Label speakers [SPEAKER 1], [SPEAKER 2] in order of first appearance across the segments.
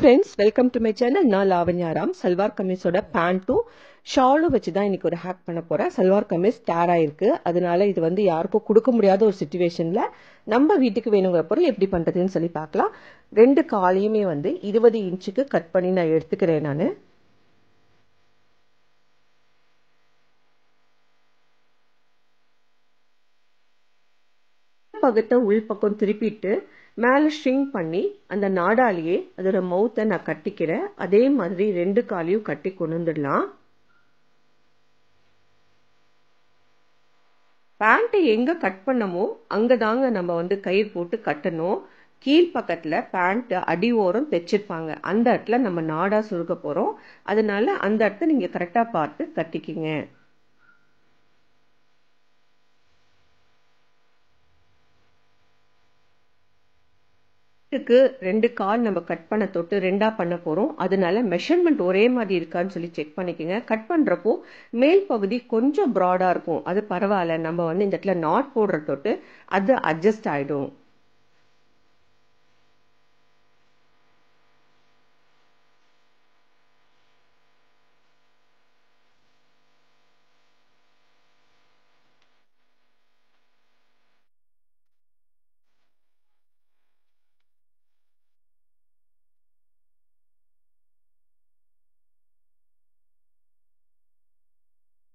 [SPEAKER 1] Friends, welcome to my channel. நான் லாவண்யாராம். சல்வார் கமீஸோட பேண்ட்டும் ஷாலும் வச்சு தான் இன்னைக்கு ஒரு ஹேக் பண்ண போகிறேன். சல்வார் கமீஸ் டேர் ஆயிருக்கு, அதனால இது வந்து யாருக்கும் கொடுக்க முடியாத ஒரு சுச்சுவேஷனில் நம்ம வீட்டுக்கு வேணுங்கிற பொருள் எப்படி பண்ணுறதுன்னு சொல்லி பார்க்கலாம். 2 காலையுமே வந்து 20 இன்ச்சுக்கு கட் பண்ணி நான் எடுத்துக்கிறேன். நான் பக்கத்தை உள் பக்கம் திருப்பிட்டு மேலே ஷ்ரிங்க் பண்ணி அந்த நாடாலேயே அதோட மவுத்தை நான் கட்டிக்கிறேன். அதே மாதிரி 2 காலையும் கட்டி கொண்டு வந்துடலாம். பேண்ட்டை எங்க கட் பண்ணமோ அங்கதாங்க நம்ம வந்து கயிறு போட்டு கட்டணும். கீழ்பக்கத்துல பேண்ட் அடி ஓரம் தைச்சிருப்பாங்க, அந்த இடத்துல நம்ம நாடா சுருக்க போறோம். அதனால அந்த இடத்த நீங்க கரெக்டா பார்த்து கட்டிக்கிங்க. இதுக்கு 2 கால் நம்ம கட் பண்ண தொட்டு 2ஆ பண்ண போறோம். அதனால மெஷர்மெண்ட் ஒரே மாதிரி இருக்கான்னு சொல்லி செக் பண்ணிக்கோங்க. கட் பண்றப்போ மேல் பகுதி கொஞ்சம் ப்ராடா இருக்கும், அது பரவாயில்ல. நம்ம வந்து இந்த இடத்துல நாட் போடுற தொட்டு அது அட்ஜஸ்ட் ஆயிடும்.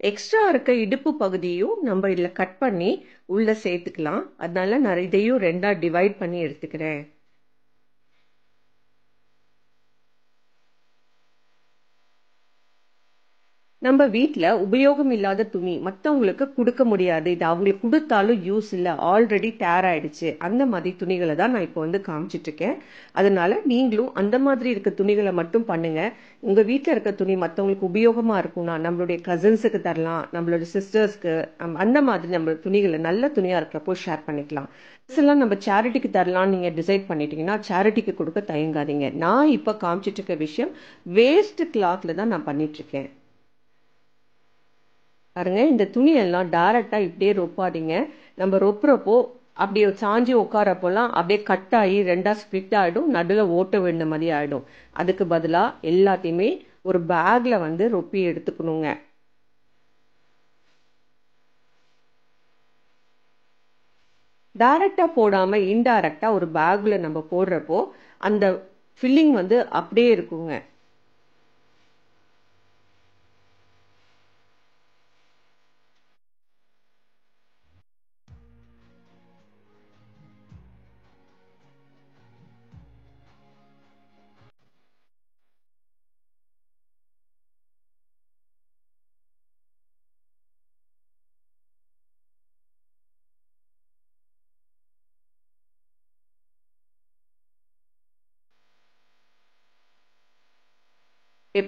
[SPEAKER 1] எக்ஸ்ட்ரா இருக்க இடுப்பு பகுதியும் நம்ம இதில் கட் பண்ணி உள்ள சேர்த்துக்கலாம். அதனால நான் இதையும் 2ஆ டிவைட் பண்ணி எடுத்துக்கிறேன். நம்ம வீட்டில் உபயோகம் இல்லாத துணி மற்றவங்களுக்கு கொடுக்க முடியாது, இது அவங்களுக்கு கொடுத்தாலும் யூஸ் இல்லை, ஆல்ரெடி டேர் ஆயிடுச்சு, அந்த மாதிரி துணிகளை தான் நான் இப்போ வந்து காமிச்சிட்டு இருக்கேன். அதனால நீங்களும் அந்த மாதிரி இருக்க துணிகளை மட்டும் பண்ணுங்க. உங்க வீட்டில் இருக்க துணி மற்றவங்களுக்கு உபயோகமா இருக்கும்னா நம்மளுடைய கசின்ஸுக்கு தரலாம், நம்மளோட சிஸ்டர்ஸ்க்கு, அந்த மாதிரி நம்ம துணிகளை நல்ல துணியா இருக்கிறப்போ ஷேர் பண்ணிக்கலாம். எல்லாம் நம்ம சேரிட்டிக்கு தரலாம்னு நீங்க டிசைட் பண்ணிட்டீங்கன்னா சேரிட்டிக்கு கொடுக்க தயங்காதீங்க. நான் இப்போ காமிச்சிட்டு இருக்க விஷயம் வேஸ்ட் கிளாத்ல தான் நான் பண்ணிட்டு இருக்கேன். பாருங்க, இந்த துணியெல்லாம் டைரக்டா இப்படியே ரொப்பாதீங்க. நம்ம ரொப்புறப்போ அப்படியே சாஞ்சி உட்காரப்போலாம் அப்படியே கட் ஆகி 2ஆ ஸ்பிளிட் ஆகிடும், நடுவில் ஓட்ட விழுந்த மாதிரி ஆகிடும். அதுக்கு பதிலாக எல்லாத்தையுமே ஒரு பேக்ல வந்து ரொப்பி எடுத்துக்கணுங்க. டைரக்டா போடாம இன்டைரக்டா ஒரு பேக்ல நம்ம போடுறப்போ அந்த ஃபில்லிங் வந்து அப்படியே இருக்குங்க.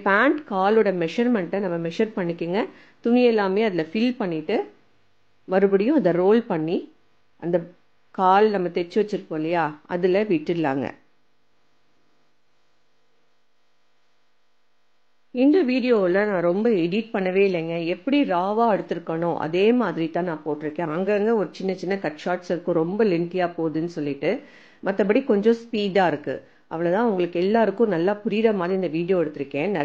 [SPEAKER 1] பேண்ட் காலோட மெஷர்மெண்ட்டை நம்ம மெஷர் பண்ணிக்கோங்க. துணி எல்லாமே அதில் ஃபில் பண்ணிவிட்டு மறுபடியும் அதை ரோல் பண்ணி அந்த கால் நம்ம தைச்சி வச்சுருப்போம் இல்லையா, அதில் விட்டுடலாங்க. இந்த வீடியோவில் நான் ரொம்ப எடிட் பண்ணவே இல்லைங்க. எப்படி ராவாக எடுத்துருக்கணும் அதே மாதிரி தான் நான் போட்டிருக்கேன். அங்கங்கே ஒரு சின்ன சின்ன கட் ஷார்ட்ஸ் இருக்கும், ரொம்ப லென்த்தியாக போகுதுன்னு சொல்லிட்டு. மற்றபடி கொஞ்சம் ஸ்பீடாக இருக்குது, அவ்வளோதான். உங்களுக்கு எல்லாருக்கும் நல்லா புரிகிற மாதிரி இந்த வீடியோ எடுத்திருக்கேன்.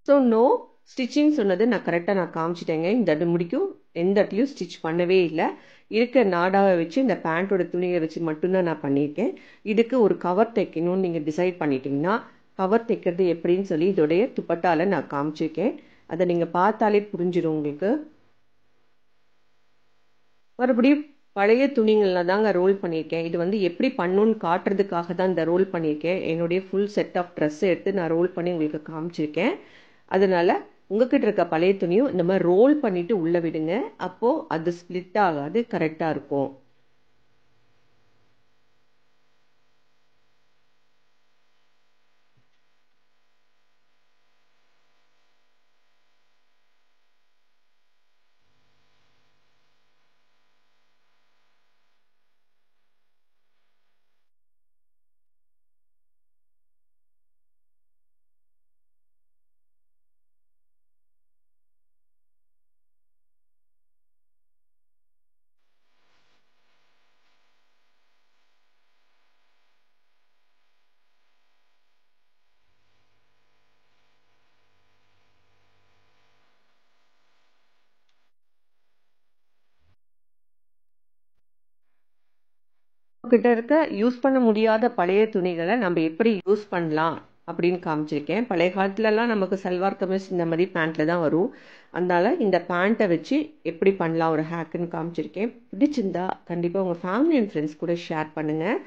[SPEAKER 1] ஸோ நோ ஸ்டிச்சிங் சொன்னது நான் கரெக்டாக நான் காமிச்சிட்டேங்க. இந்த முடிக்கும் எந்த இடத்துலையும் ஸ்டிச் பண்ணவே இல்லை. இருக்க நாடாவை வச்சு இந்த பேண்ட்டோட துணியை வச்சு மட்டும்தான் நான் பண்ணியிருக்கேன். இதுக்கு ஒரு கவர் தைக்கணும்னு நீங்கள் டிசைட் பண்ணிட்டீங்கன்னா கவர் தைக்கிறது எப்படின்னு சொல்லி இதோடைய துப்பட்டால நான் காமிச்சிருக்கேன். அதை நீங்கள் பார்த்தாலே புரிஞ்சிடும் உங்களுக்கு. மறுபடியும் பழைய துணிகளில் தாங்க ரோல் பண்ணியிருக்கேன். இது வந்து எப்படி பண்ணணும்னு காட்டுறதுக்காக தான் இந்த ரோல் பண்ணியிருக்கேன். என்னுடைய ஃபுல் செட் ஆஃப் ட்ரெஸ்ஸை எடுத்து நான் ரோல் பண்ணி உங்களுக்கு காமிச்சிருக்கேன். அதனால் உங்ககிட்ட இருக்க பழைய துணியும் இந்த மாதிரி ரோல் பண்ணிவிட்டு உள்ளே விடுங்க. அப்போது அது ஸ்ப்ளிட் ஆகாது, கரெக்டாக இருக்கும். கிட்ட இருக்க யூஸ் பண்ண முடியாத பழைய துணிகளை நம்ம எப்படி யூஸ் பண்ணலாம் அப்படின்னு காமிச்சிருக்கேன். பழைய காலத்துலலாம் நமக்கு சல்வார் கமீஸ் இந்த மாதிரி பேண்ட்டில் தான் வரும். அதனால இந்த பேண்ட்டை வச்சு எப்படி பண்ணலாம் ஒரு ஹேக்குன்னு காமிச்சிருக்கேன். பிடிச்சிருந்தா கண்டிப்பாக உங்கள் ஃபேமிலி அண்ட் ஃப்ரெண்ட்ஸ் கூட ஷேர் பண்ணுங்கள்.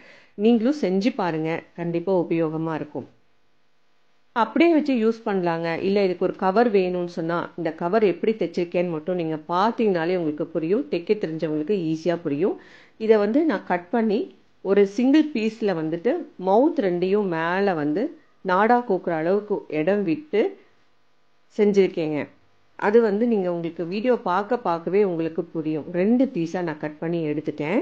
[SPEAKER 1] நீங்களும் செஞ்சு பாருங்கள், கண்டிப்பாக உபயோகமாக இருக்கும். அப்படியே வச்சு யூஸ் பண்ணலாங்க. இல்லை இதுக்கு ஒரு கவர் வேணும்னு சொன்னால் இந்த கவர் எப்படி தைச்சிருக்கேன்னு மட்டும் நீங்கள் பார்த்தீங்கனாலே உங்களுக்கு புரியும். தைக்க தெரிஞ்சவங்களுக்கு ஈஸியாக புரியும். இதை வந்து நான் கட் பண்ணி ஒரு சிங்கிள் பீஸில் வந்துட்டு மவுத் ரெண்டையும் மேலே வந்து நாடா கோக்குற அளவுக்கு இடம் விட்டு செஞ்சுருக்கேங்க. அது வந்து நீங்கள் உங்களுக்கு வீடியோ பார்க்கவே உங்களுக்கு புரியும். 2 பீஸாக நான் கட் பண்ணி எடுத்துட்டேன்.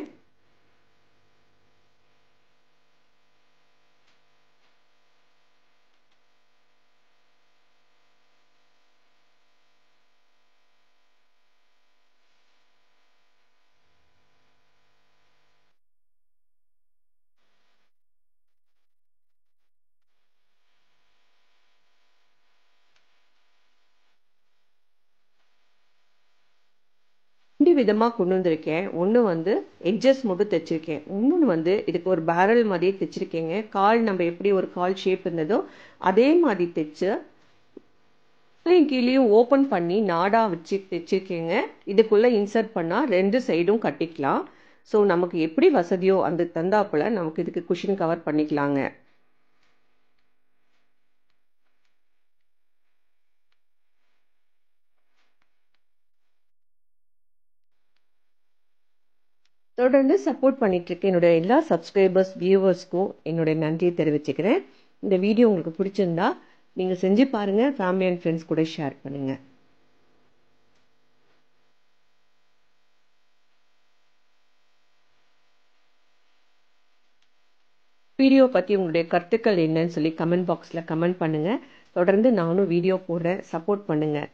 [SPEAKER 1] ரெண்டு விதமாக கொண்டு வந்திருக்கேன். ஒன்று வந்து எட்ஜஸ் மட்டும் தைச்சிருக்கேன். இன்னொன்று வந்து இதுக்கு ஒரு பேரல் மாதிரியே தைச்சிருக்கேங்க. கால் நம்ம எப்படி ஒரு கால் ஷேப் இருந்ததோ அதே மாதிரி தைச்சு கீழேயும் ஓப்பன் பண்ணி நாடா வச்சு தைச்சிருக்கேங்க. இதுக்குள்ளே இன்சர்ட் பண்ணால் 2 சைடும் கட்டிக்கலாம். ஸோ நமக்கு எப்படி வசதியோ அந்த தந்தாப்புல நமக்கு இதுக்கு குஷன் கவர் பண்ணிக்கலாங்க. தொடர்ந்து சப்போர்ட் பண்ணிட்டு இருக்க என்னுடைய எல்லா சப்ஸ்கிரைபர்ஸ் வியூவர்ஸ்க்கும் என்னுடைய நன்றியை தெரிவிச்சுக்கிறேன். இந்த வீடியோ உங்களுக்கு பிடிச்சிருந்தா நீங்கள் செஞ்சு பாருங்கள், ஃபேமிலி அண்ட் ஃப்ரெண்ட்ஸ் கூட ஷேர் பண்ணுங்கள். வீடியோ பற்றி உங்களுடைய கருத்துக்கள் என்னன்னு சொல்லி கமெண்ட் பாக்ஸில் கமெண்ட் பண்ணுங்கள். தொடர்ந்து நானும் வீடியோ போட சப்போர்ட் பண்ணுங்கள்.